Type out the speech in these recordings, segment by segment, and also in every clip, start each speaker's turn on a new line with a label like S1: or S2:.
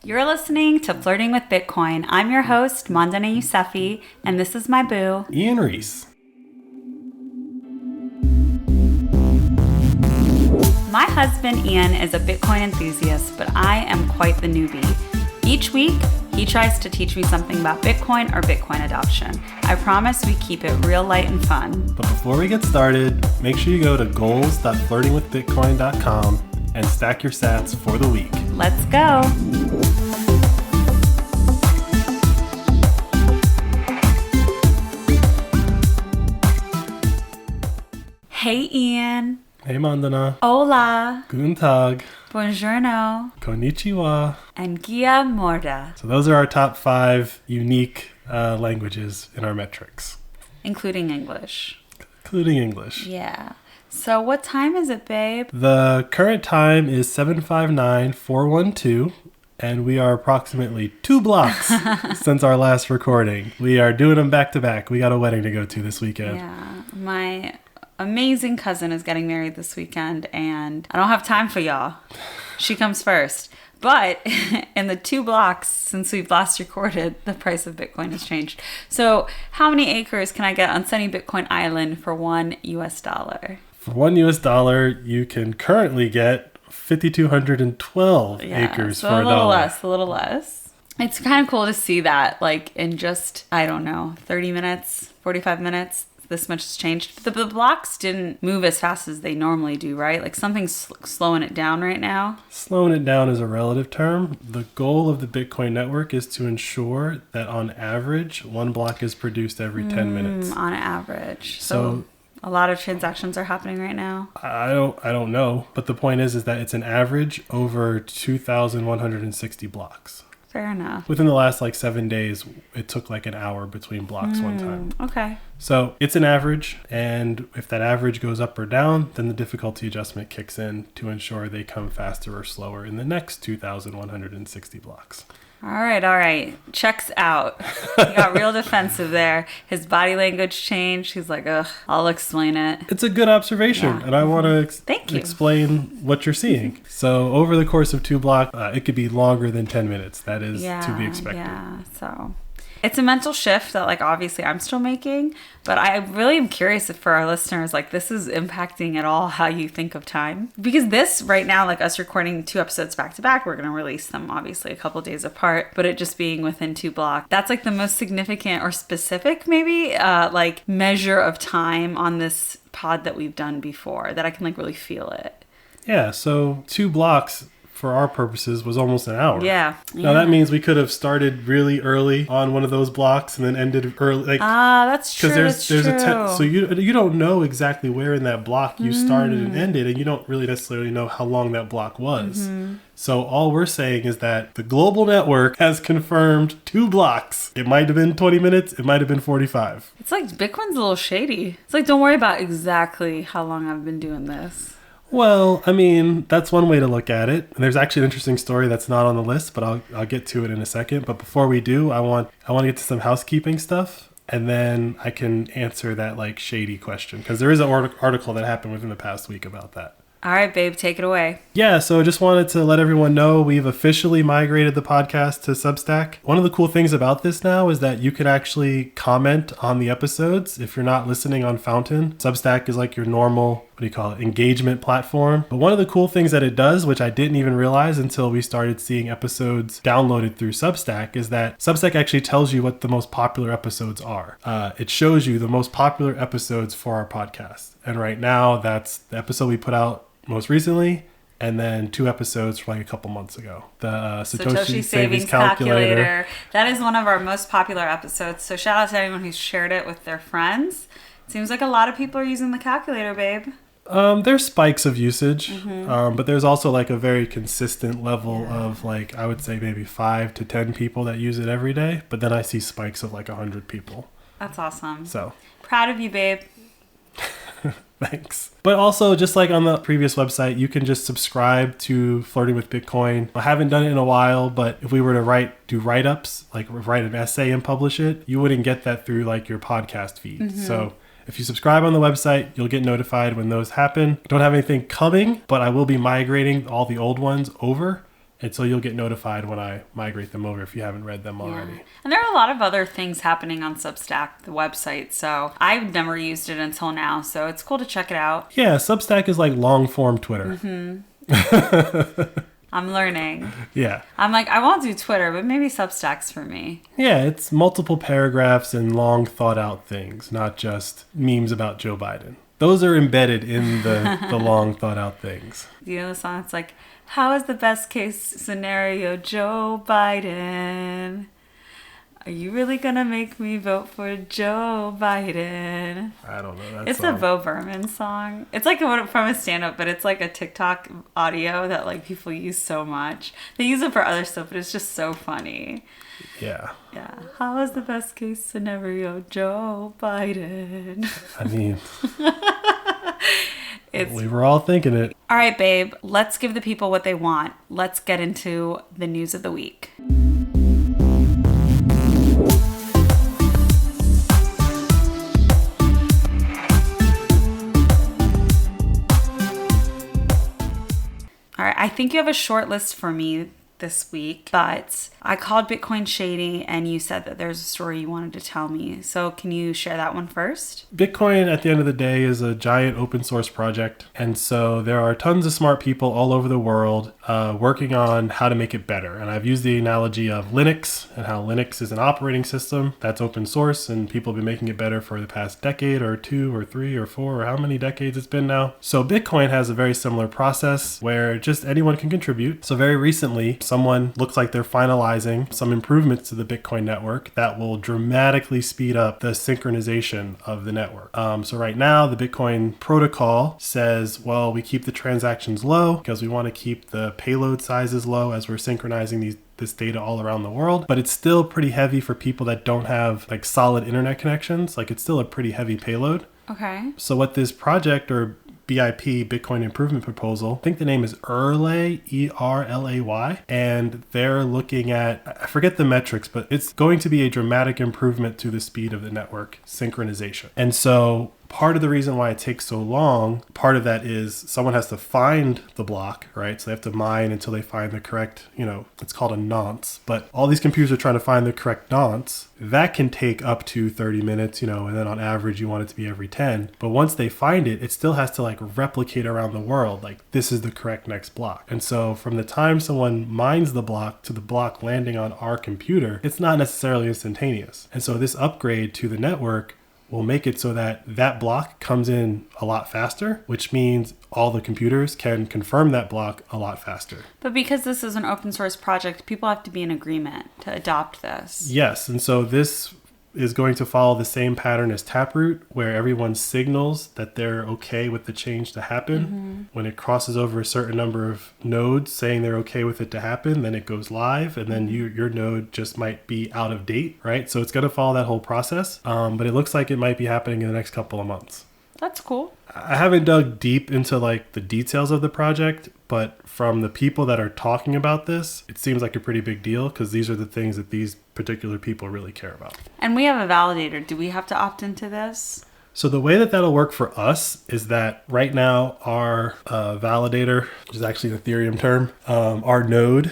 S1: You're listening to Flirting with Bitcoin. I'm your host, Mandana Yousefi, and this is my boo,
S2: Ian Reese.
S1: My husband, Ian, is a Bitcoin enthusiast, but I am quite the newbie. Each week, he tries to teach me something about Bitcoin or Bitcoin adoption. I promise we keep it real light and fun.
S2: But before we get started, make sure you go to goals.flirtingwithbitcoin.com and stack your sats for the week.
S1: Let's go. Hey, Ian.
S2: Hey, Mandana.
S1: Hola.
S2: Guten Tag.
S1: Buongiorno.
S2: Konnichiwa.
S1: And Gia Morda.
S2: So those are our top 5 unique languages in our metrics.
S1: Including English.
S2: Including English.
S1: Yeah. So what time is it, babe?
S2: The current time is 7:59,412, and we are approximately 2 blocks since our last recording. We are doing them back to back. We got a wedding to go to this weekend.
S1: Yeah. My amazing cousin is getting married this weekend, and I don't have time for y'all. She comes first. But in the 2 blocks since we've last recorded, the price of Bitcoin has changed. So how many acres can I get on sunny Bitcoin Island for $1?
S2: For $1, you can currently get 5,212 acres
S1: so
S2: for
S1: a little
S2: $1.
S1: A little less. It's kind of cool to see that, like, in just, I don't know, 30 minutes, 45 minutes. This much has changed. The blocks didn't move as fast as they normally do, right? Like something's slowing it down right now.
S2: Slowing it down is a relative term. The goal of the Bitcoin network is to ensure that on average, 1 block is produced every 10 minutes.
S1: On average. So a lot of transactions are happening right now.
S2: I don't know, but the point is that it's an average over 2,160 blocks.
S1: Fair enough.
S2: Within the last 7 days, it took an hour between blocks one time.
S1: Okay.
S2: So it's an average, and if that average goes up or down, then the difficulty adjustment kicks in to ensure they come faster or slower in the next 2,160 blocks.
S1: All right. Checks out. He got real defensive there. His body language changed. He's like, ugh, I'll explain it.
S2: It's a good observation, and I want to explain what you're seeing. So over the course of 2 blocks, it could be longer than 10 minutes. That is to be expected.
S1: Yeah, so it's a mental shift that obviously I'm still making, but I really am curious if for our listeners, this is impacting at all how you think of time. Because this right now, us recording 2 episodes back to back, we're going to release them obviously a couple days apart, but it just being within 2 blocks, that's the most significant or specific maybe measure of time on this pod that we've done before that I can really feel it.
S2: Yeah, so 2 blocks for our purposes was almost an hour.
S1: Yeah.
S2: Now that means we could have started really early on one of those blocks and then ended early.
S1: That's true.
S2: Because there's so you don't know exactly where in that block you started and ended, and you don't really necessarily know how long that block was. Mm-hmm. So all we're saying is that the global network has confirmed 2 blocks. It might have been 20 minutes. It might have been 45.
S1: It's Bitcoin's a little shady. It's don't worry about exactly how long I've been doing this.
S2: Well, I mean, that's one way to look at it. There's actually an interesting story that's not on the list, but I'll get to it in a second. But before we do, I want to get to some housekeeping stuff, and then I can answer that shady question, because there is an article that happened within the past week about that.
S1: All right, babe, take it away.
S2: Yeah, so just wanted to let everyone know we've officially migrated the podcast to Substack. One of the cool things about this now is that you can actually comment on the episodes if you're not listening on Fountain. Substack is your normal, engagement platform. But one of the cool things that it does, which I didn't even realize until we started seeing episodes downloaded through Substack, is that Substack actually tells you what the most popular episodes are. It shows you the most popular episodes for our podcast. And right now, that's the episode we put out most recently, and then 2 episodes from a couple months ago. The Satoshi Savings Calculator.
S1: That is one of our most popular episodes. So shout out to anyone who's shared it with their friends. It seems like a lot of people are using the calculator, babe.
S2: There's spikes of usage, but there's also a very consistent level of I would say maybe 5 to 10 people that use it every day. But then I see spikes of 100 people.
S1: That's awesome.
S2: So
S1: proud of you, babe.
S2: Thanks. But also, just like on the previous website, you can just subscribe to Flirting with Bitcoin. I haven't done it in a while, but if we were to do write-ups, write an essay and publish it, you wouldn't get that through your podcast feed. Mm-hmm. So if you subscribe on the website, you'll get notified when those happen. I don't have anything coming, but I will be migrating all the old ones over And so you'll get notified when I migrate them over if you haven't read them already.
S1: Yeah. And there are a lot of other things happening on Substack, the website. So I've never used it until now. So it's cool to check it out.
S2: Yeah, Substack is like long form Twitter.
S1: I'm learning.
S2: Yeah.
S1: I'm like, I won't do Twitter, but maybe Substack's for me.
S2: Yeah, it's multiple paragraphs and long thought out things, not just memes about Joe Biden. Those are embedded in the long thought out things.
S1: You know the song? It's like, how is the best case scenario, Joe Biden? Are you really gonna make me vote for Joe Biden?
S2: I don't know that
S1: It's
S2: song.
S1: a Bo Burnham song. It's like from a stand-up, but it's like a TikTok audio that like people use so much. They use it for other stuff, but it's just so funny.
S2: Yeah.
S1: Yeah. How is the best case scenario, Joe Biden?
S2: I mean,
S1: It's
S2: we were all thinking it.
S1: all right, babe. Let's give the people what they want. Let's get into the news of the week. All right, I think you have a short list for me this week, but I called Bitcoin shady and you said that there's a story you wanted to tell me. So can you share that one first?
S2: Bitcoin, at the end of the day, is a giant open source project. And so there are tons of smart people all over the world working on how to make it better. And I've used the analogy of Linux and how Linux is an operating system that's open source and people have been making it better for the past decade or 2 or 3 or 4 or how many decades it's been now. So Bitcoin has a very similar process where just anyone can contribute. So very recently, someone looks like they're finalizing some improvements to the Bitcoin network that will dramatically speed up the synchronization of the network. So right now, the Bitcoin protocol says, well, we keep the transactions low because we want to keep the payload sizes low as we're synchronizing this data all around the world, but it's still pretty heavy for people that don't have like solid internet connections. Like it's still a pretty heavy payload.
S1: Okay.
S2: So what this project or BIP, Bitcoin Improvement Proposal, I think the name is ERLAY, E-R-L-A-Y, and they're looking at, I forget the metrics, but it's going to be a dramatic improvement to the speed of the network synchronization. And so part of the reason why it takes so long, part of that is someone has to find the block, right? So they have to mine until they find the correct, it's called a nonce, but all these computers are trying to find the correct nonce. That can take up to 30 minutes, and then on average you want it to be every 10. But once they find it, it still has to like replicate around the world, like this is the correct next block. And so from the time someone mines the block to the block landing on our computer, it's not necessarily instantaneous. And so this upgrade to the network will make it so that that block comes in a lot faster, which means all the computers can confirm that block a lot faster.
S1: But because this is an open source project, people have to be in agreement to adopt this.
S2: Yes, and so this is going to follow the same pattern as Taproot, where everyone signals that they're okay with the change to happen. Mm-hmm. When it crosses over a certain number of nodes saying they're okay with it to happen, then it goes live, and then your node just might be out of date, right? So it's going to follow that whole process, but it looks like it might be happening in the next couple of months.
S1: That's cool.
S2: I haven't dug deep into like the details of the project, but from the people that are talking about this, it seems like a pretty big deal because these are the things that these particular people really care about.
S1: And we have a validator. Do we have to opt into this?
S2: So the way that that'll work for us is that right now our validator, which is actually an Ethereum term, our node.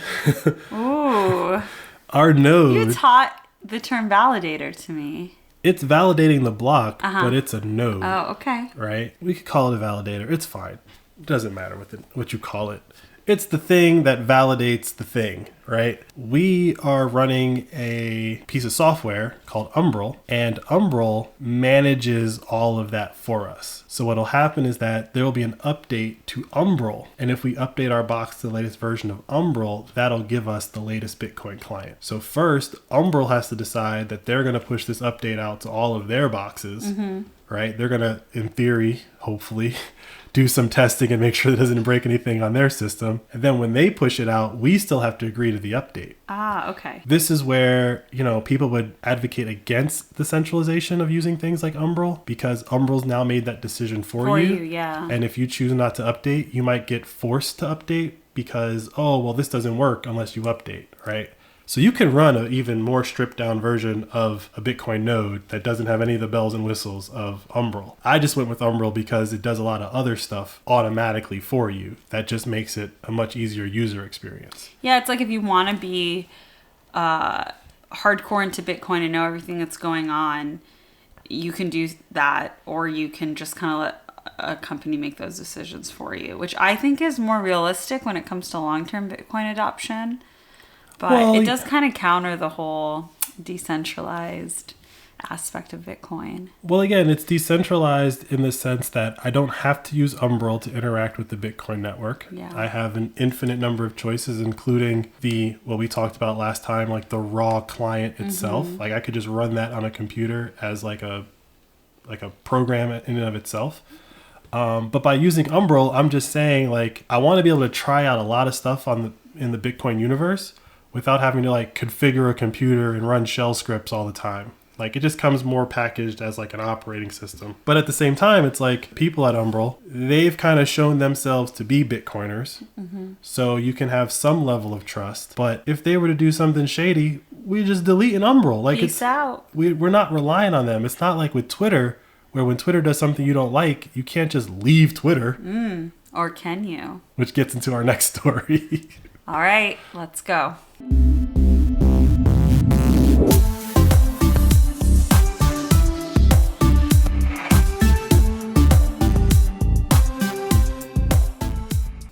S1: Ooh.
S2: Our node.
S1: You taught the term validator to me.
S2: It's validating the block, but it's a node.
S1: Oh, okay.
S2: Right? We could call it a validator. It's fine. It doesn't matter what you call it. It's the thing that validates the thing, right? We are running a piece of software called Umbrel, and Umbrel manages all of that for us. So what'll happen is that there will be an update to Umbrel, and if we update our box to the latest version of Umbrel, that'll give us the latest Bitcoin client. So first, Umbrel has to decide that they're going to push this update out to all of their boxes, right? They're going to, in theory, hopefully, do some testing and make sure it doesn't break anything on their system. And then when they push it out, we still have to agree to the update.
S1: Ah, okay.
S2: This is where, people would advocate against the centralization of using things like Umbrel because Umbrel's now made that decision for you.
S1: Yeah.
S2: And if you choose not to update, you might get forced to update because, this doesn't work unless you update, right? So you can run an even more stripped down version of a Bitcoin node that doesn't have any of the bells and whistles of Umbrel. I just went with Umbrel because it does a lot of other stuff automatically for you. That just makes it a much easier user experience.
S1: Yeah, it's like if you want to be hardcore into Bitcoin and know everything that's going on, you can do that, or you can just kind of let a company make those decisions for you, which I think is more realistic when it comes to long-term Bitcoin adoption. But it does kind of counter the whole decentralized aspect of Bitcoin. Well,
S2: again, it's decentralized in the sense that I don't have to use Umbrel to interact with the Bitcoin network.
S1: Yeah.
S2: I have an infinite number of choices, including what we talked about last time, like the raw client itself. Like I could just run that on a computer as like a program in and of itself. But by using Umbrel, I'm just saying like I want to be able to try out a lot of stuff in the Bitcoin universe without having to like configure a computer and run shell scripts all the time. Like it just comes more packaged as like an operating system. But at the same time, it's like people at Umbrel, they've kind of shown themselves to be Bitcoiners. So you can have some level of trust. But if they were to do something shady, we just delete an Umbrel. Like
S1: Peace out.
S2: We're not relying on them. It's not like with Twitter, where when Twitter does something you don't like, you can't just leave Twitter.
S1: Or can you?
S2: Which gets into our next story.
S1: All right, let's go.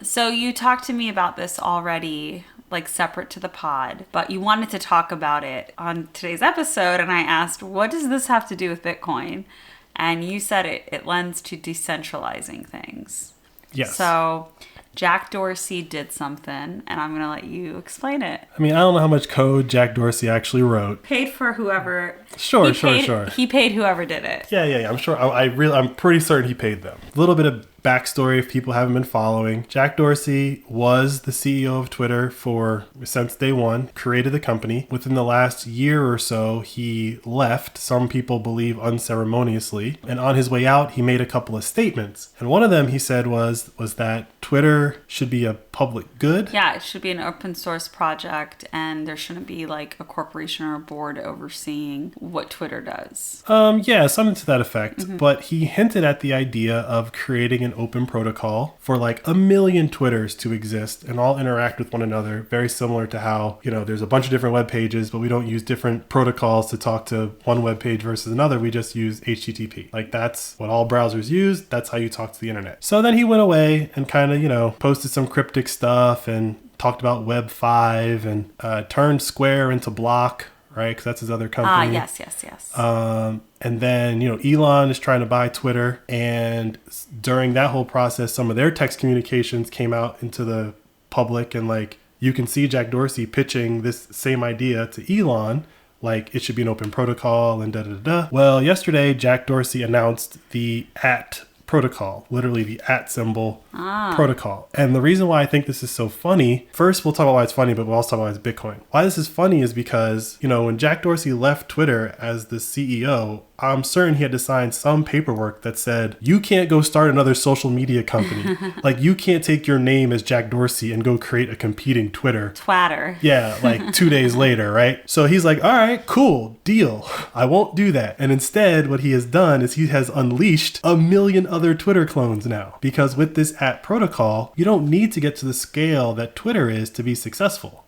S1: So you talked to me about this already, like separate to the pod, but you wanted to talk about it on today's episode, and I asked, what does this have to do with Bitcoin? And you said it lends to decentralizing things.
S2: Yes.
S1: So Jack Dorsey did something, and I'm going to let you explain it.
S2: I mean, I don't know how much code Jack Dorsey actually wrote.
S1: Paid for whoever.
S2: Sure.
S1: He paid whoever did it.
S2: Yeah. I'm sure. I'm pretty certain he paid them. A little bit of backstory if people haven't been following. Jack Dorsey was the CEO of Twitter since day one, created the company. Within the last year or so, he left, some people believe unceremoniously. And on his way out, he made a couple of statements. And one of them he said was that Twitter should be a public good.
S1: Yeah, it should be an open source project, and there shouldn't be like a corporation or a board overseeing what Twitter does.
S2: Yeah, something to that effect. But he hinted at the idea of creating an open protocol for like 1 million Twitters to exist and all interact with one another, very similar to how, there's a bunch of different web pages, but we don't use different protocols to talk to one web page versus another. We just use HTTP. Like that's what all browsers use. That's how you talk to the internet. So then he went away and kind of, posted some cryptic stuff and talked about Web 5 and turned Square into Block, right? Because that's his other company.
S1: Yes.
S2: And then, Elon is trying to buy Twitter. And during that whole process, some of their text communications came out into the public. And like, you can see Jack Dorsey pitching this same idea to Elon, like it should be an open protocol and da-da-da-da. Well, yesterday, Jack Dorsey announced the protocol, literally the symbol protocol. And the reason why I think this is so funny, first we'll talk about why it's funny, but we'll also talk about why it's Bitcoin. Why this is funny is because, when Jack Dorsey left Twitter as the CEO, I'm certain he had to sign some paperwork that said, you can't go start another social media company. Like you can't take your name as Jack Dorsey and go create a competing Twitter.
S1: Twatter.
S2: Yeah, like 2 days later, right? So he's like, all right, cool, deal. I won't do that. And instead, what he has done is he has unleashed 1 million other Twitter clones now. Because with this protocol, you don't need to get to the scale that Twitter is to be successful.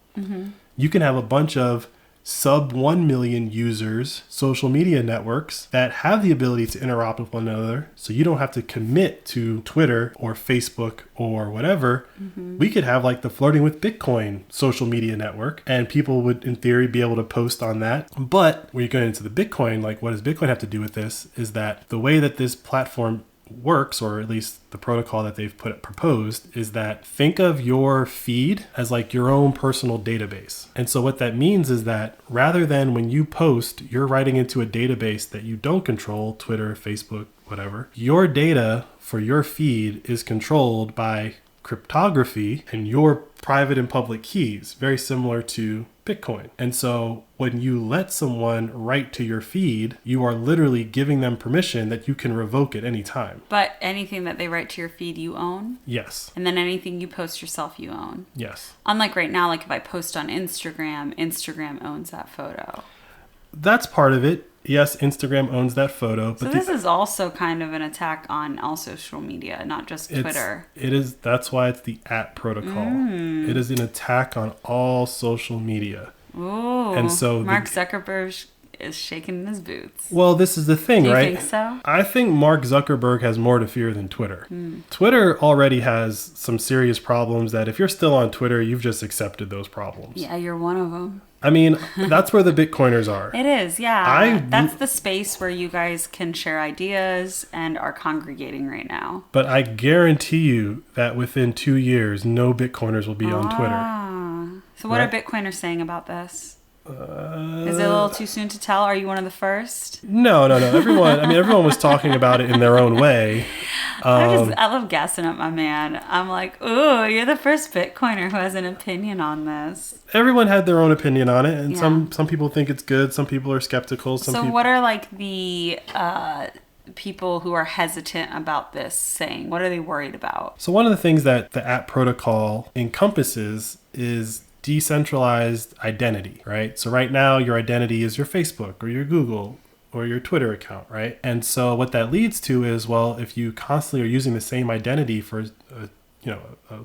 S2: You can have a bunch of sub 1 million users, social media networks that have the ability to interop with one another. So you don't have to commit to Twitter or Facebook or whatever. We could have like the Flirting with Bitcoin social media network, and people would in theory be able to post on that. But when you go into the Bitcoin, like what does Bitcoin have to do with this is that the way that this platform works, or at least the protocol that they've proposed, is that think of your feed as like your own personal database. And so what that means is that rather than when you post, you're writing into a database that you don't control, Twitter, Facebook, whatever, your data for your feed is controlled by cryptography and your private and public keys, very similar to Bitcoin. And so when you let someone write to your feed, you are literally giving them permission that you can revoke at any time.
S1: But anything that they write to your feed, you own?
S2: Yes.
S1: And then anything you post yourself, you own?
S2: Yes.
S1: Unlike right now, like if I post on Instagram, Instagram owns that photo.
S2: That's part of it. Yes, Instagram owns that photo.
S1: But so this is also kind of an attack on all social media, not just Twitter.
S2: It is. That's why it's the @protocol. It is an attack on all social media.
S1: Ooh.
S2: And so
S1: Mark Zuckerberg is shaking in his boots.
S2: Well, this is the thing, right?
S1: Do you think so?
S2: I think Mark Zuckerberg has more to fear than Twitter. Twitter already has some serious problems that if you're still on Twitter, you've just accepted those problems.
S1: Yeah, you're one of them.
S2: I mean, that's where the Bitcoiners are.
S1: It is, yeah. That's the space where you guys can share ideas and are congregating right now.
S2: But I guarantee you that within 2 years, no Bitcoiners will be on Twitter.
S1: So what are Bitcoiners saying about this? Is it a little too soon to tell? Are you one of the first?
S2: No. Everyone was talking about it in their own way.
S1: I love gassing up my man. I'm like, ooh, you're the first Bitcoiner who has an opinion on this.
S2: Everyone had their own opinion on it, and some people think it's good, some people are skeptical.
S1: What are like the people who are hesitant about this saying? What are they worried about?
S2: So one of the things that the protocol encompasses is decentralized identity, right? So right now your identity is your Facebook or your Google or your Twitter account, right? And so what that leads to is, well, if you constantly are using the same identity for a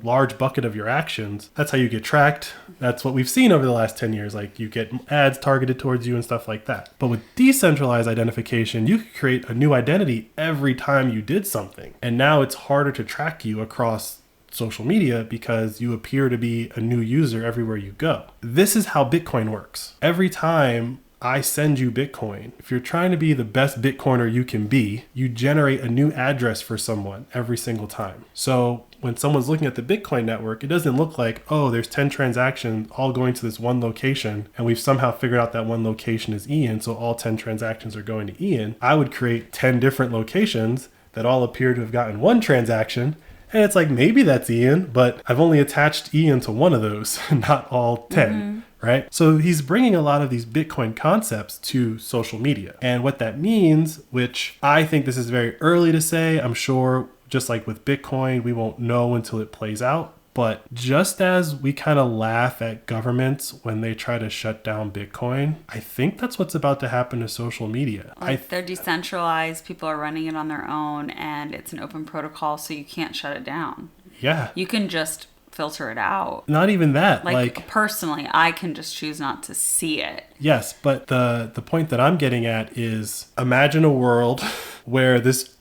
S2: large bucket of your actions, that's how you get tracked. That's what we've seen over the last 10 years. Like you get ads targeted towards you and stuff like that. But with decentralized identification, you could create a new identity every time you did something. And now it's harder to track you across social media because you appear to be a new user everywhere you go. This is how Bitcoin works. Every time I send you Bitcoin, if you're trying to be the best Bitcoiner you can be, you generate a new address for someone every single time. So when someone's looking at the Bitcoin network, it doesn't look like, oh, there's 10 transactions all going to this one location, and we've somehow figured out that one location is Ian, so all 10 transactions are going to Ian. I would create 10 different locations that all appear to have gotten one transaction, and it's like, maybe that's Ian, but I've only attached Ian to one of those, not all 10, right? So he's bringing a lot of these Bitcoin concepts to social media. And what that means, which I think this is very early to say, I'm sure just like with Bitcoin, we won't know until it plays out. But just as we kind of laugh at governments when they try to shut down Bitcoin, I think that's what's about to happen to social media.
S1: They're decentralized, people are running it on their own, and it's an open protocol, so you can't shut it down.
S2: Yeah.
S1: You can just filter it out.
S2: Not even that.
S1: Like personally, I can just choose not to see it.
S2: Yes, but the point that I'm getting at is imagine a world where this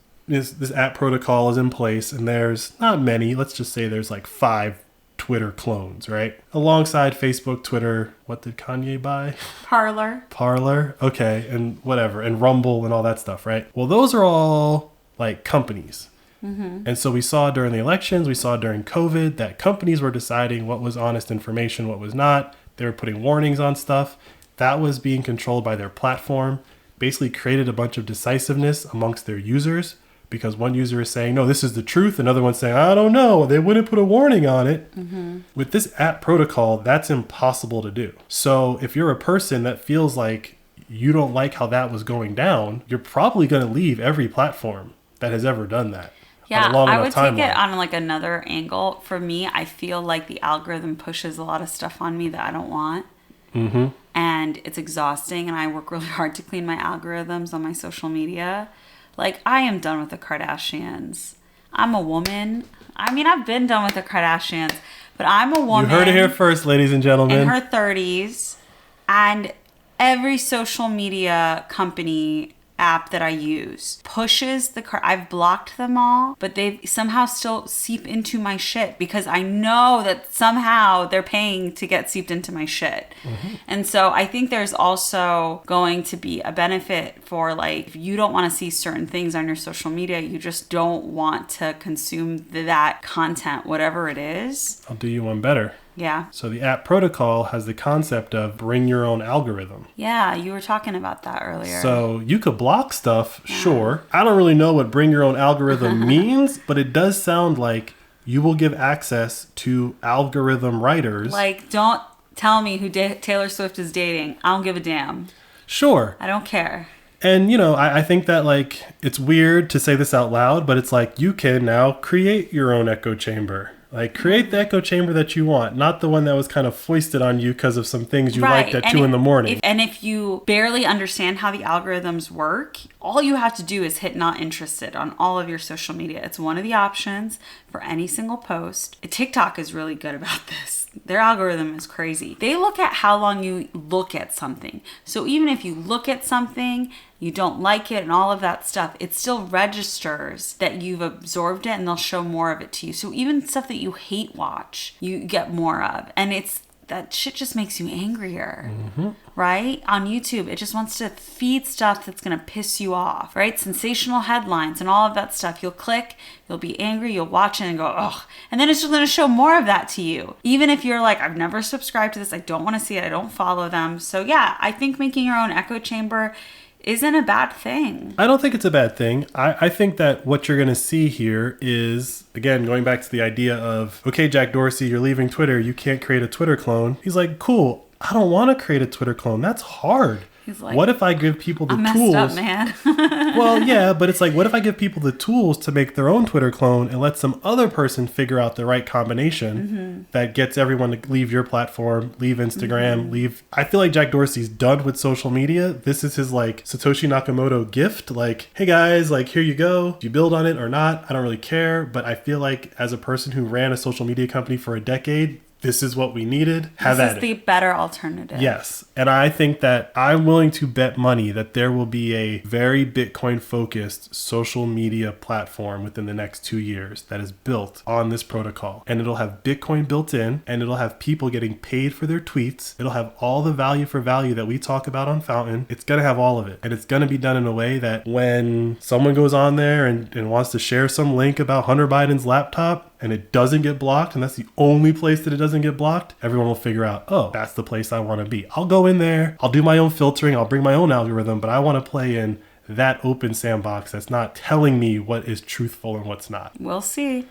S2: protocol is in place and there's not many, let's just say there's like 5 Twitter clones, right? Alongside Facebook, Twitter, what did Kanye buy? Parler, okay, and whatever, and Rumble and all that stuff, right? Well, those are all like companies. And so we saw during the elections, we saw during COVID that companies were deciding what was honest information, what was not. They were putting warnings on stuff. That was being controlled by their platform, basically created a bunch of decisiveness amongst their users. Because one user is saying, no, this is the truth. Another one's saying, I don't know. They wouldn't put a warning on it. With this protocol, that's impossible to do. So if you're a person that feels like you don't like how that was going down, you're probably going to leave every platform that has ever done that.
S1: Yeah, I would take it on like another angle. For me, I feel like the algorithm pushes a lot of stuff on me that I don't want. And it's exhausting. And I work really hard to clean my algorithms on my social media. Like, I am done with the Kardashians. I'm a woman. I mean, I've been done with the Kardashians, but I'm a woman.
S2: You heard it here first, ladies and gentlemen.
S1: In her 30s. And every social media company app that I use pushes I've blocked them all, but they somehow still seep into my shit because I know that somehow they're paying to get seeped into my shit. And so I think there's also going to be a benefit for like, if you don't want to see certain things on your social media, you just don't want to consume that content, whatever it is.
S2: I'll do you one better.
S1: Yeah.
S2: So the protocol has the concept of bring your own algorithm.
S1: Yeah, you were talking about that earlier.
S2: So you could block stuff, sure. I don't really know what bring your own algorithm means, but it does sound like you will give access to algorithm writers.
S1: Like, don't tell me who Taylor Swift is dating. I don't give a damn.
S2: Sure.
S1: I don't care.
S2: And, you know, I think that, like, it's weird to say this out loud, but it's like you can now create your own echo chamber. Like, create the echo chamber that you want, not the one that was kind of foisted on you because of some things you liked at 2 in the morning.
S1: If you barely understand how the algorithms work, all you have to do is hit not interested on all of your social media. It's one of the options for any single post. TikTok is really good about this. Their algorithm is crazy. They look at how long you look at something. So even if you look at something, you don't like it and all of that stuff, it still registers that you've absorbed it and they'll show more of it to you. So even stuff that you hate watch, you get more of. And that shit just makes you angrier, right? On YouTube, it just wants to feed stuff that's going to piss you off, right? Sensational headlines and all of that stuff. You'll click, you'll be angry, you'll watch it and go, ugh. And then it's just going to show more of that to you. Even if you're like, I've never subscribed to this, I don't want to see it, I don't follow them. So yeah, I think making your own echo chamber isn't a bad thing.
S2: I don't think it's a bad thing. I think that what you're going to see here is, again, going back to the idea of, okay, Jack Dorsey, you're leaving Twitter. You can't create a Twitter clone. He's like, cool, I don't want to create a Twitter clone. That's hard.
S1: He's like,
S2: what if I give people the tools?
S1: Up, man.
S2: Well, yeah, but it's like, what if I give people the tools to make their own Twitter clone and let some other person figure out the right combination that gets everyone to leave your platform, leave Instagram, leave. I feel like Jack Dorsey's done with social media. This is his like Satoshi Nakamoto gift. Like, hey guys, like here you go. Do you build on it or not? I don't really care. But I feel like as a person who ran a social media company for a decade, this is what we needed. Have at it.
S1: This is the better alternative.
S2: Yes. And I think that I'm willing to bet money that there will be a very Bitcoin focused social media platform within the next 2 years that is built on this protocol. And it'll have Bitcoin built in, and it'll have people getting paid for their tweets. It'll have all the value for value that we talk about on Fountain. It's going to have all of it. And it's going to be done in a way that when someone goes on there and wants to share some link about Hunter Biden's laptop, and it doesn't get blocked, and that's the only place that it doesn't get blocked, everyone will figure out, oh, that's the place I want to be. I'll go in there, I'll do my own filtering, I'll bring my own algorithm, but I want to play in that open sandbox that's not telling me what is truthful and what's not.
S1: We'll see.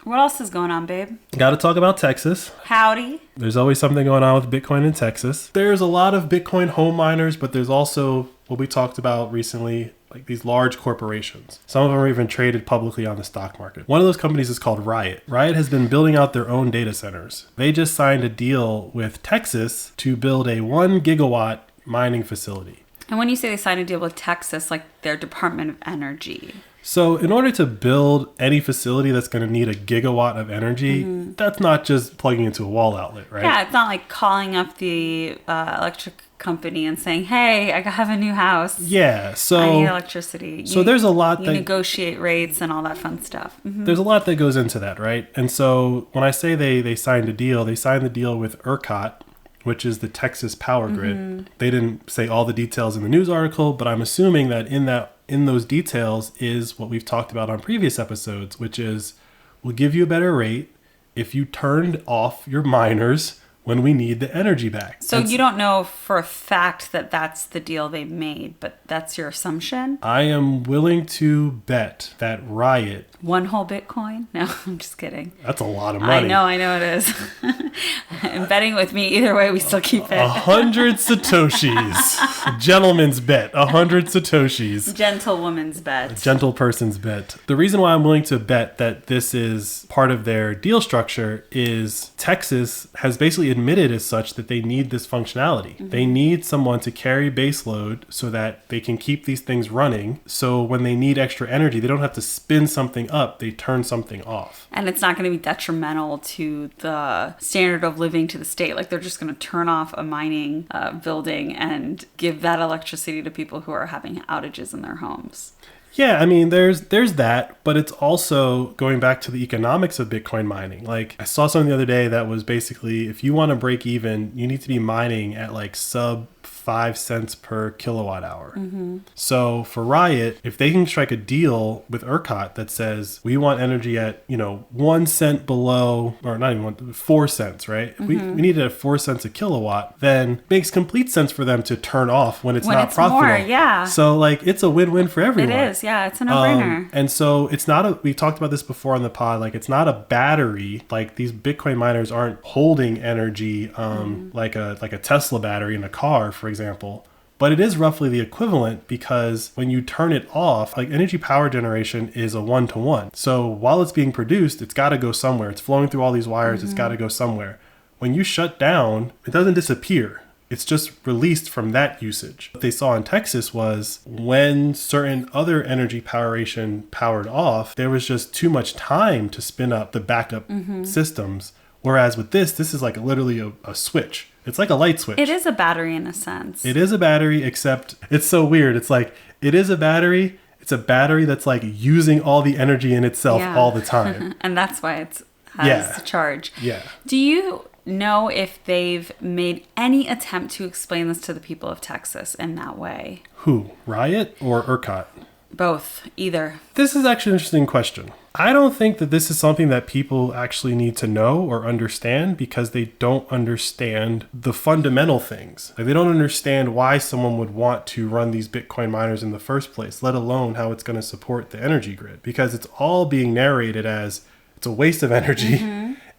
S1: What else is going on, babe?
S2: Got to talk about Texas.
S1: Howdy.
S2: There's always something going on with Bitcoin in Texas. There's a lot of Bitcoin home miners, but there's also what we talked about recently, like these large corporations. Some of them are even traded publicly on the stock market. One of those companies is called Riot. Riot has been building out their own data centers. They just signed a deal with Texas to build a 1 gigawatt mining facility.
S1: And when you say they signed a deal with Texas, like their Department of Energy.
S2: So in order to build any facility that's going to need a gigawatt of energy, that's not just plugging into a wall outlet, right?
S1: Yeah, it's not like calling up the electric company and saying, hey, I have a new house.
S2: Yeah, so
S1: I need electricity.
S2: So there's a lot
S1: you negotiate rates and all that fun stuff.
S2: There's a lot that goes into that, right? And so when I say they signed a deal, they signed the deal with ERCOT, which is the Texas power grid. They didn't say all the details in the news article, but I'm assuming that in those details is what we've talked about on previous episodes, which is we'll give you a better rate if you turned off your miners when we need the energy back.
S1: So you don't know for a fact that that's the deal they made, but that's your assumption?
S2: I am willing to bet that Riot...
S1: One whole Bitcoin? No, I'm just kidding.
S2: That's a lot of money.
S1: I know it is. And betting with me, either way, we still keep it.
S2: 100 Satoshis. Gentleman's bet. 100 Satoshis.
S1: Gentlewoman's bet.
S2: Gentle person's bet. The reason why I'm willing to bet that this is part of their deal structure is Texas has basically admitted as such that they need this functionality. They need someone to carry baseload so that they can keep these things running. So when they need extra energy, they don't have to spin something up, they turn something off.
S1: And it's not going to be detrimental to the standard of living to the state. Like they're just going to turn off a mining building and give that electricity to people who are having outages in their homes.
S2: Yeah, I mean, there's that, but it's also going back to the economics of Bitcoin mining. Like I saw something the other day that was basically if you want to break even, you need to be mining at like sub 5 cents per kilowatt hour. So for Riot, if they can strike a deal with ERCOT that says we want energy at, 1 cent below, or not even 4 cents, right? If we need it at 4 cents a kilowatt, then it makes complete sense for them to turn off when it's not profitable.
S1: More, yeah.
S2: So like it's a win-win for everyone.
S1: It is, yeah. It's a no-brainer.
S2: And so it's not we talked about this before on the pod, like it's not a battery. Like these Bitcoin miners aren't holding energy like a Tesla battery in a car, for example. But it is roughly the equivalent because when you turn it off, like energy power generation is a 1-to-1. So while it's being produced, it's got to go somewhere. It's flowing through all these wires. It's got to go somewhere. When you shut down, it doesn't disappear. It's just released from that usage. What they saw in Texas was when certain other energy poweration powered off, there was just too much time to spin up the backup systems. Whereas with this is like literally a switch. It's like a light switch.
S1: It is a battery in a sense.
S2: It is a battery, except it's so weird. It's like, it is a battery. It's a battery that's like using all the energy in itself all the time.
S1: And that's why it has charge.
S2: Yeah.
S1: Do you know if they've made any attempt to explain this to the people of Texas in that way?
S2: Who? Riot or ERCOT?
S1: Both. Either.
S2: This is actually an interesting question. I don't think that this is something that people actually need to know or understand because they don't understand the fundamental things. Like they don't understand why someone would want to run these Bitcoin miners in the first place, let alone how it's going to support the energy grid. Because it's all being narrated as it's a waste of energy.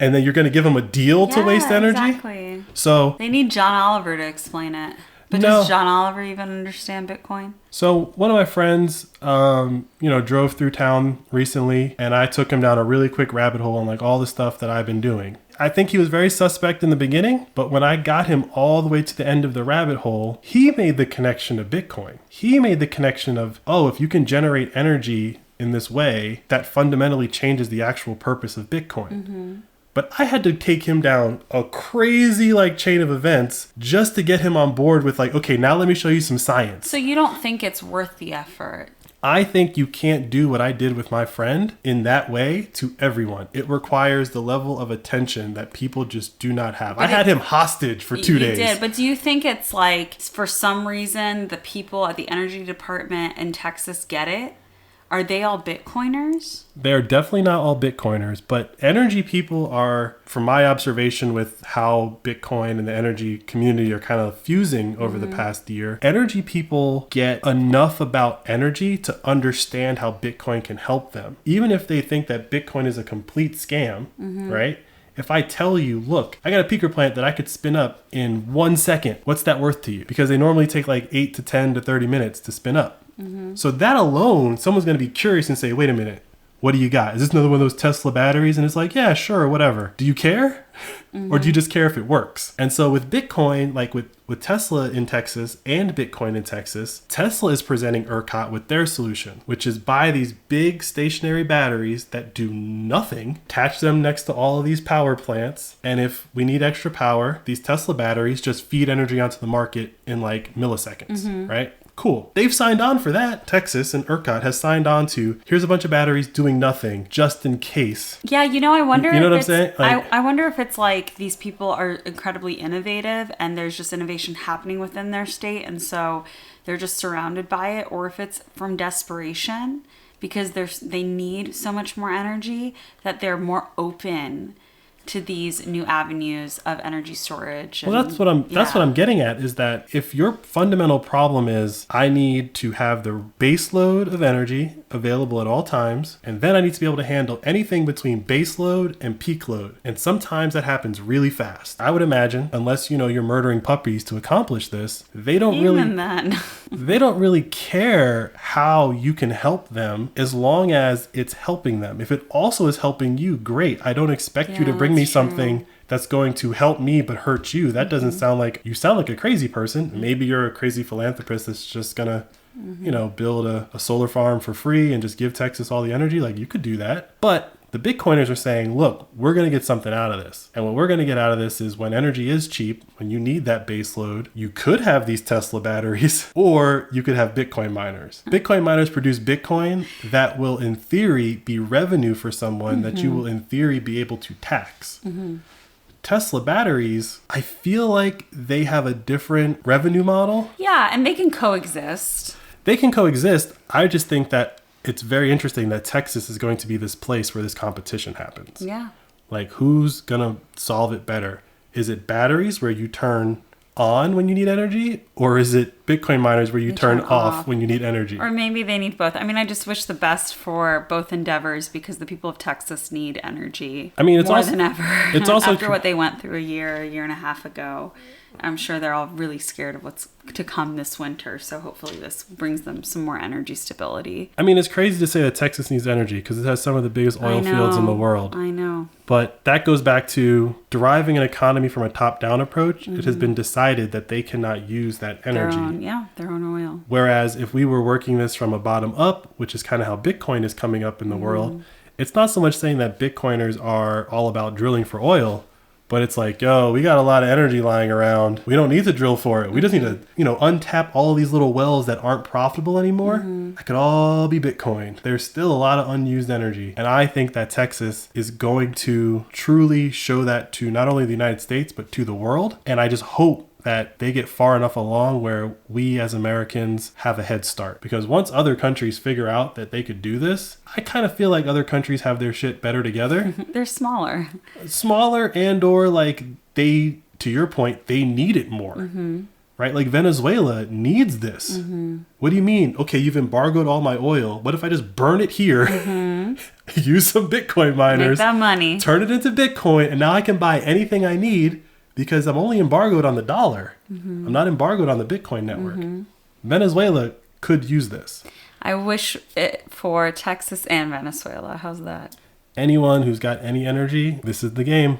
S2: And then you're going to give them a deal to waste energy?
S1: Exactly.
S2: So
S1: they need John Oliver to explain it. But does John Oliver even understand Bitcoin?
S2: So one of my friends, drove through town recently, and I took him down a really quick rabbit hole on like all the stuff that I've been doing. I think he was very suspect in the beginning, but when I got him all the way to the end of the rabbit hole, he made the connection to Bitcoin. He made the connection of, if you can generate energy in this way, that fundamentally changes the actual purpose of Bitcoin. But I had to take him down a crazy chain of events just to get him on board with okay, now let me show you some science.
S1: So you don't think it's worth the effort?
S2: I think you can't do what I did with my friend in that way to everyone. It requires the level of attention that people just do not have. I had him hostage for 2 days.
S1: You did, but do you think it's for some reason the people at the energy department in Texas get it? Are they all Bitcoiners?
S2: They're definitely not all Bitcoiners, but energy people are, from my observation with how Bitcoin and the energy community are kind of fusing over the past year, energy people get enough about energy to understand how Bitcoin can help them. Even if they think that Bitcoin is a complete scam, right? If I tell you, look, I got a peaker plant that I could spin up in 1 second, what's that worth to you? Because they normally take 8 to 10 to 30 minutes to spin up. So that alone, someone's going to be curious and say, wait a minute, what do you got? Is this another one of those Tesla batteries? And it's yeah, sure, whatever. Do you care? Or do you just care if it works? And so with Bitcoin, with Tesla in Texas and Bitcoin in Texas, Tesla is presenting ERCOT with their solution, which is buy these big stationary batteries that do nothing, attach them next to all of these power plants, and if we need extra power, these Tesla batteries just feed energy onto the market in milliseconds, right? Cool. They've signed on for that. Texas and ERCOT has signed on to, here's a bunch of batteries doing nothing just in case.
S1: Yeah, I wonder
S2: you know what I'm saying?
S1: I wonder if it's these people are incredibly innovative and there's just innovation happening within their state and so they're just surrounded by it, or if it's from desperation because they need so much more energy that they're more open to these new avenues of energy storage.
S2: Well, that's what I'm getting at, is that if your fundamental problem is I need to have the base load of energy available at all times, and then I need to be able to handle anything between base load and peak load. And sometimes that happens really fast. I would imagine, unless you're murdering puppies to accomplish this, they don't really care how you can help them as long as it's helping them. If it also is helping you, great. I don't expect you to bring me something that's going to help me but hurt you. That doesn't sound like, you sound like a crazy person. Maybe you're a crazy philanthropist that's just gonna build a solar farm for free and just give Texas all the energy. You could do that. But the Bitcoiners are saying, look, we're going to get something out of this. And what we're going to get out of this is when energy is cheap, when you need that base load, you could have these Tesla batteries or you could have Bitcoin miners. Bitcoin miners produce Bitcoin that will, in theory, be revenue for someone that you will, in theory, be able to tax. Tesla batteries, I feel like they have a different revenue model.
S1: Yeah, and they can coexist.
S2: They can coexist. I just think that it's very interesting that Texas is going to be this place where this competition happens.
S1: Yeah.
S2: Like, who's going to solve it better? Is it batteries where you turn on when you need energy, or is it Bitcoin miners where you turn off when you need energy?
S1: Or maybe they need both. I mean, I just wish the best for both endeavors because the people of Texas need energy.
S2: I mean, it's
S1: more
S2: also,
S1: than ever.
S2: It's also
S1: after what they went through a year and a half ago. I'm sure they're all really scared of what's to come this winter. So hopefully this brings them some more energy stability.
S2: I mean, it's crazy to say that Texas needs energy because it has some of the biggest oil fields in the world.
S1: I know.
S2: But that goes back to deriving an economy from a top-down approach. Mm-hmm. It has been decided that they cannot use that energy.
S1: Their own oil.
S2: Whereas if we were working this from a bottom-up, which is kind of how Bitcoin is coming up in the world, it's not so much saying that Bitcoiners are all about drilling for oil, but it's like, yo, we got a lot of energy lying around. We don't need to drill for it. We just need to, untap all of these little wells that aren't profitable anymore. That could all be Bitcoin. There's still a lot of unused energy. And I think that Texas is going to truly show that to not only the United States, but to the world. And I just hope that they get far enough along where we as Americans have a head start. Because once other countries figure out that they could do this, I kind of feel like other countries have their shit better together.
S1: They're smaller.
S2: Smaller and or like they, to your point, they need it more. Right? Like Venezuela needs this. What do you mean? Okay, you've embargoed all my oil. What if I just burn it here, use some Bitcoin miners,
S1: make that money,
S2: turn it into Bitcoin, and now I can buy anything I need because I'm only embargoed on the dollar. I'm not embargoed on the Bitcoin network. Venezuela could use this.
S1: I wish it for Texas and Venezuela. How's that?
S2: Anyone who's got any energy, this is the game.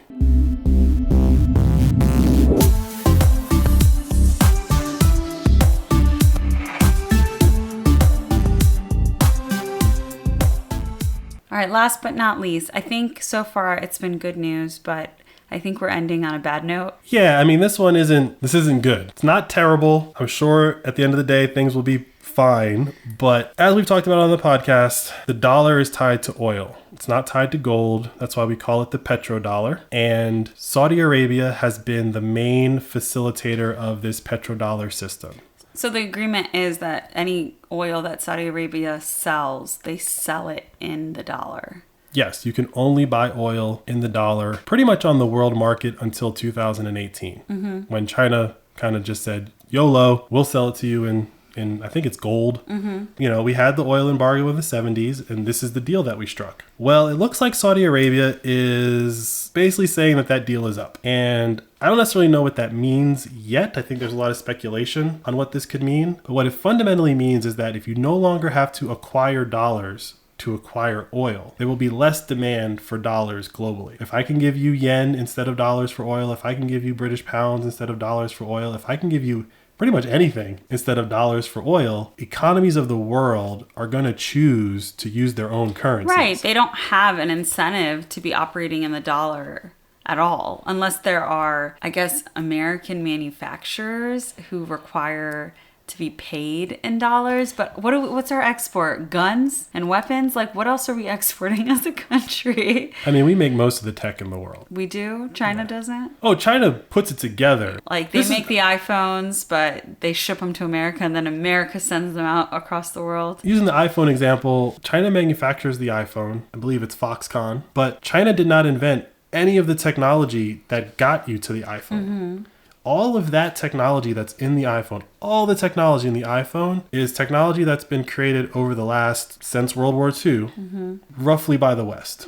S1: All right, last but not least, I think so far it's been good news, but I think we're ending on a bad note.
S2: Yeah, I mean, this isn't good. It's not terrible. I'm sure at the end of the day, things will be fine. But as we've talked about on the podcast, the dollar is tied to oil. It's not tied to gold. That's why we call it the petrodollar. And Saudi Arabia has been the main facilitator of this petrodollar system.
S1: So the agreement is that any oil that Saudi Arabia sells, they sell it in the dollar.
S2: Yes, you can only buy oil in the dollar pretty much on the world market until 2018, when China kind of just said, YOLO, we'll sell it to you in I think it's gold. We had the oil embargo in the 70s, and this is the deal that we struck. Well, it looks like Saudi Arabia is basically saying that deal is up. And I don't necessarily know what that means yet. I think there's a lot of speculation on what this could mean. But what it fundamentally means is that if you no longer have to acquire dollars to acquire oil, there will be less demand for dollars globally. If I can give you yen instead of dollars for oil, if I can give you British pounds instead of dollars for oil, if I can give you pretty much anything instead of dollars for oil, economies of the world are going to choose to use their own currencies.
S1: Right. They don't have an incentive to be operating in the dollar at all, unless there are, I guess, American manufacturers who require to be paid in dollars. But what's our export? Guns and weapons? Like, what else are we exporting as a country?
S2: I mean, we make most of the tech in the world.
S1: We do? China doesn't?
S2: Oh, China puts it together.
S1: Like, they make the iPhones, but they ship them to America, and then America sends them out across the world.
S2: Using the iPhone example, China manufactures the iPhone. I believe it's Foxconn. But China did not invent any of the technology that got you to the iPhone. All of that technology that's in the iPhone, all the technology in the iPhone is technology that's been created over the last, since World War II, roughly by the West.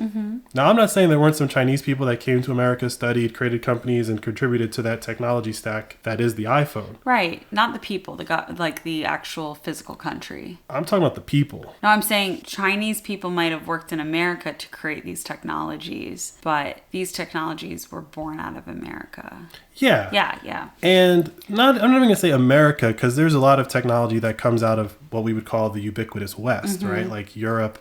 S2: Now, I'm not saying there weren't some Chinese people that came to America, studied, created companies, and contributed to that technology stack that is the iPhone.
S1: Right. Not the people, the actual physical country.
S2: I'm talking about the people.
S1: No, I'm saying Chinese people might have worked in America to create these technologies, but these technologies were born out of America.
S2: Yeah. And I'm not even going to say America, because there's a lot of technology that comes out of what we would call the ubiquitous West, right? Like Europe,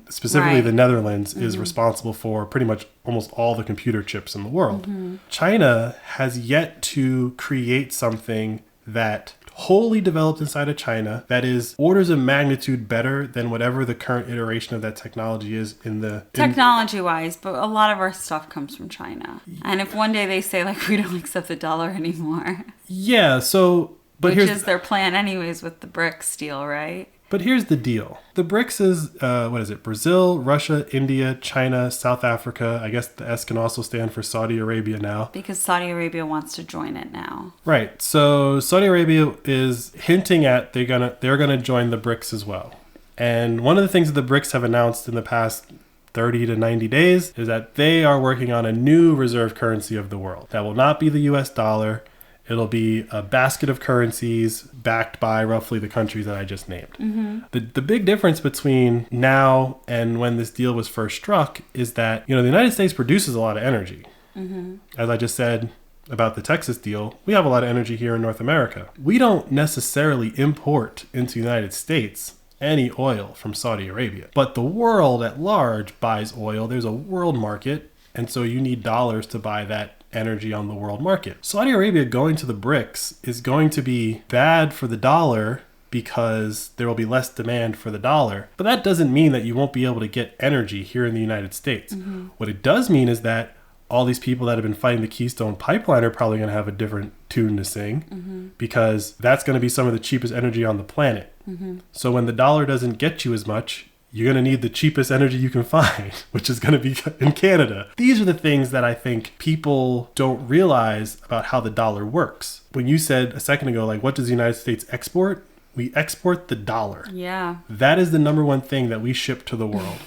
S2: specifically the Netherlands, is responsible for pretty much almost all the computer chips in the world. China has yet to create something that wholly developed inside of China that is orders of magnitude better than whatever the current iteration of that technology is in the...
S1: Technology-wise, but a lot of our stuff comes from China. And if one day they say, like, we don't accept the dollar anymore.
S2: Yeah, so...
S1: Which is their plan anyways with the BRICS deal, right?
S2: But here's the deal. The BRICS is, Brazil, Russia, India, China, South Africa. I guess the S can also stand for Saudi Arabia now.
S1: Because Saudi Arabia wants to join it now.
S2: Right. So Saudi Arabia is hinting at they're gonna join the BRICS as well. And one of the things that the BRICS have announced in the past 30 to 90 days is that they are working on a new reserve currency of the world. That will not be the US dollar. It'll be a basket of currencies backed by roughly the countries that I just named. Mm-hmm. The big difference between now and when this deal was first struck is that, the United States produces a lot of energy. Mm-hmm. As I just said about the Texas deal, we have a lot of energy here in North America. We don't necessarily import into the United States any oil from Saudi Arabia. But the world at large buys oil. There's a world market. And so you need dollars to buy that energy on the world market. Saudi Arabia going to the BRICS is going to be bad for the dollar because there will be less demand for the dollar. But that doesn't mean that you won't be able to get energy here in the United States. Mm-hmm. What it does mean is that all these people that have been fighting the Keystone Pipeline are probably going to have a different tune to sing because that's going to be some of the cheapest energy on the planet. Mm-hmm. So when the dollar doesn't get you as much, you're going to need the cheapest energy you can find, which is going to be in Canada. These are the things that I think people don't realize about how the dollar works. When you said a second ago, like, what does the United States export? We export the dollar.
S1: Yeah.
S2: That is the number one thing that we ship to the world.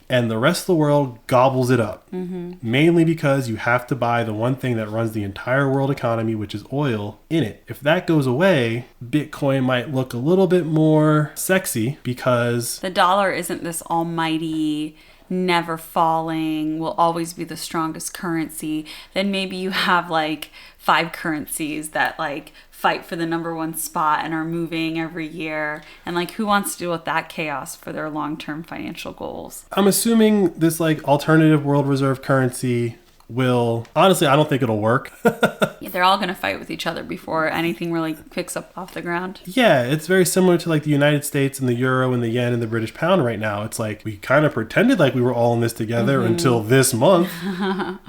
S2: And the rest of the world gobbles it up. Mm-hmm. Mainly because you have to buy the one thing that runs the entire world economy, which is oil, in it. If that goes away, Bitcoin might look a little bit more sexy because...
S1: the dollar isn't this almighty, never falling, will always be the strongest currency. Then maybe you have like 5 currencies that like fight for the number one spot and are moving every year. And like, who wants to deal with that chaos for their long-term financial goals?
S2: I'm assuming this like alternative world reserve currency will, honestly, I don't think it'll work.
S1: Yeah, they're all going to fight with each other before anything really picks up off the ground.
S2: Yeah, it's very similar to like the United States and the euro and the yen and the British pound right now. It's like we kind of pretended like we were all in this together until this month.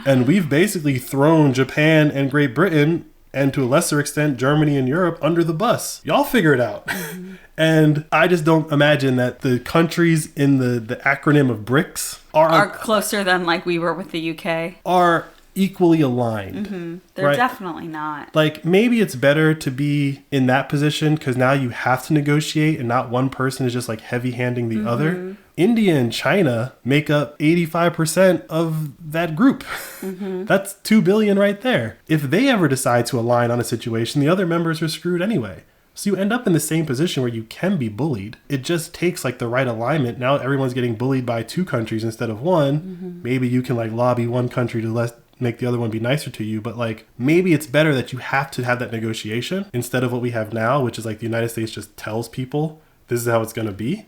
S2: And we've basically thrown Japan and Great Britain, and to a lesser extent, Germany and Europe, under the bus. Y'all figure it out. Mm-hmm. And I just don't imagine that the countries in the acronym of BRICS are
S1: closer than like we were with the UK.
S2: Are equally aligned.
S1: Mm-hmm. They're
S2: right?
S1: Definitely not.
S2: Like, maybe it's better to be in that position because now you have to negotiate and not one person is just like heavy-handing the other. India and China make up 85% of that group. Mm-hmm. That's 2 billion right there. If they ever decide to align on a situation, the other members are screwed anyway. So you end up in the same position where you can be bullied. It just takes like the right alignment. Now everyone's getting bullied by 2 countries instead of one. Mm-hmm. Maybe you can like lobby one country to make the other one be nicer to you. But like, maybe it's better that you have to have that negotiation instead of what we have now, which is like the United States just tells people this is how it's going to be.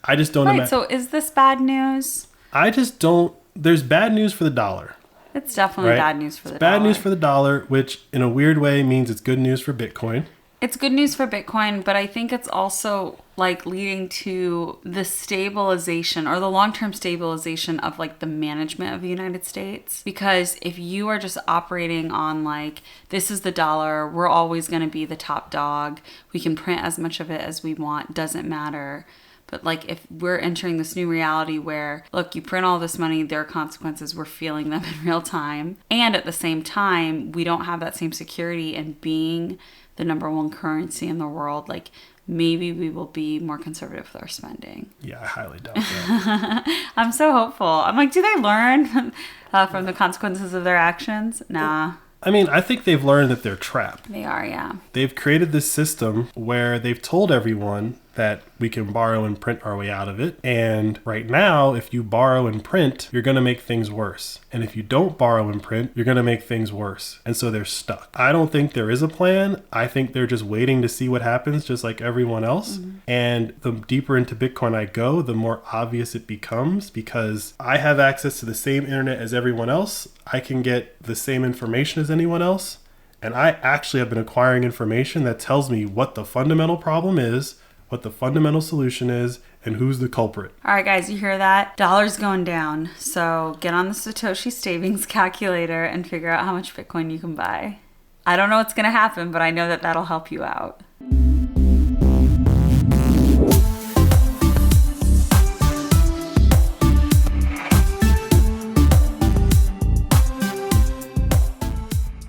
S2: I just don't
S1: Right, so is this bad news?
S2: I just don't... There's bad news for the dollar.
S1: It's definitely bad news for the dollar.
S2: Bad news for the dollar, which in a weird way means it's good news for Bitcoin.
S1: It's good news for Bitcoin, but I think it's also like leading to the stabilization or the long-term stabilization of like the management of the United States. Because if you are just operating on like, this is the dollar, we're always going to be the top dog, we can print as much of it as we want, doesn't matter. But like, if we're entering this new reality where, look, you print all this money, there are consequences, we're feeling them in real time. And at the same time, we don't have that same security in being the number one currency in the world. Like, maybe we will be more conservative with our spending.
S2: Yeah, I highly doubt that.
S1: I'm so hopeful. I'm like, do they learn from the consequences of their actions? Nah.
S2: I mean, I think they've learned that they're trapped.
S1: They are, yeah.
S2: They've created this system where they've told everyone that we can borrow and print our way out of it. And right now, if you borrow and print, you're going to make things worse. And if you don't borrow and print, you're going to make things worse. And so they're stuck. I don't think there is a plan. I think they're just waiting to see what happens, just like everyone else. Mm-hmm. And the deeper into Bitcoin I go, the more obvious it becomes because I have access to the same internet as everyone else. I can get the same information as anyone else. And I actually have been acquiring information that tells me what the fundamental problem is, what the fundamental solution is, and who's the culprit.
S1: All right, guys, you hear that? Dollar's going down. So get on the Satoshi savings calculator and figure out how much Bitcoin you can buy. I don't know what's going to happen, but I know that that'll help you out.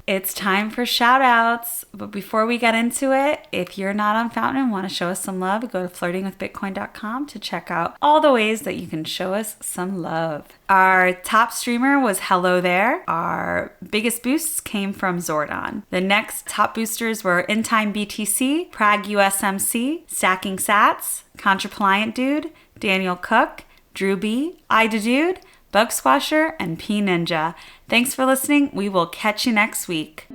S1: It's time for shout outs. But before we get into it, if you're not on Fountain and want to show us some love, go to flirtingwithbitcoin.com to check out all the ways that you can show us some love. Our top streamer was Hello There. Our biggest boosts came from Zordon. The next top boosters were In Time BTC, Prague USMC, Stacking Sats, Contrapliant Dude, Daniel Cook, Drew B, Ida Dude, Bug Squasher, and P Ninja. Thanks for listening. We will catch you next week.